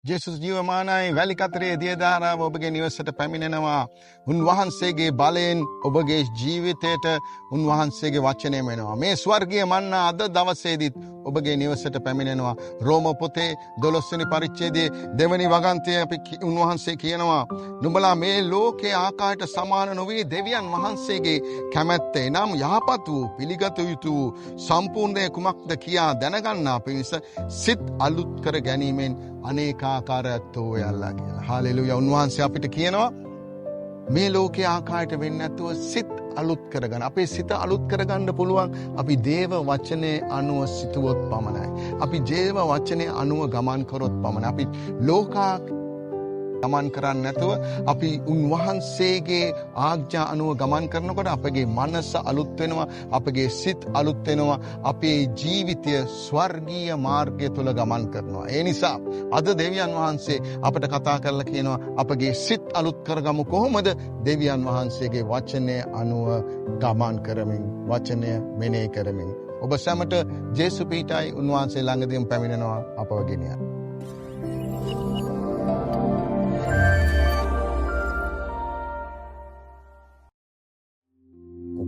ජේසුස් ජීවමානයි වැලි කතරේ දියදාරාව ඔබගේ නිවසට පැමිණෙනවා. උන්වහන්සේගේ බලයෙන් ඔබගේ ජීවිතයට උන්වහන්සේගේ වචනය වෙනවා. මේ ස්වර්ගීය මන්නා අද දවසේදීත් ඔබගේ නිවසට පැමිණෙනවා. රෝම පොතේ 12 වෙනි පරිච්ඡේදයේ දෙවැනි වගන්තයේ අපි උන්වහන්සේ කියනවා නුඹලා මේ ලෝකයේ ආකාරයට සමාන නොවී දෙවියන් වහන්සේගේ කැමැත්ත එනම් යහපත් වූ පිළිගත යුතු සම්පූර්ණ කුමක්ද කියා දැනගන්නා පිණිස සිත් අලුත් කර ගැනීමෙන් අනේකාකාරයත්වෝ ඔයල්ලා කියලා. හාලෙලූයා. උන්වහන්සේ අපිට කියනවා මේ ලෝකයේ ආකාරයට වෙන්නේ නැතුව සිත් අලුත් කරගන්න. අපේ සිත අලුත් කරගන්න පුළුවන් අපි දේව වචනේ අනුව සිතුවොත් පමණයි. අපි දේව වචනේ අනුව ගමන් කරොත් පමණයි. අපි ලෝකා ගමන් කරන්නේ නැතුව අපි උන්වහන්සේගේ ආඥා අනුව ගමන් කරනකොට අපගේ මනස අලුත් වෙනවා, අපගේ සිත් අලුත් වෙනවා, අපේ ජීවිතය ස්වර්ගීය මාර්ගය තුල ගමන් කරනවා. ඒ නිසා අද දෙවියන් වහන්සේ අපට කතා කරලා කියනවා අපගේ සිත් අලුත් කරගමු. කොහොමද? දෙවියන් වහන්සේගේ වචනය අනුව ගමන් කරමින්, වචනය මෙනෙහි කරමින්. ඔබ සැමට ජේසු පීඨයි උන්වහන්සේ ළඟදීම පැමිණෙනවා අපව ගෙනියන්න.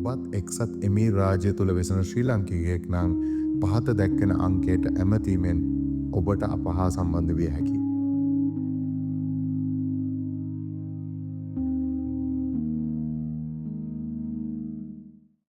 ඔබත් එක්සත් එමීර් රාජ්‍ය තුළ වෙසෙන ශ්‍රී ලාංකිකයෙක් නම් පහත දැක්වෙන අංකයට ඇමතීමෙන් ඔබට අප හා සම්බන්ධ විය හැකියි.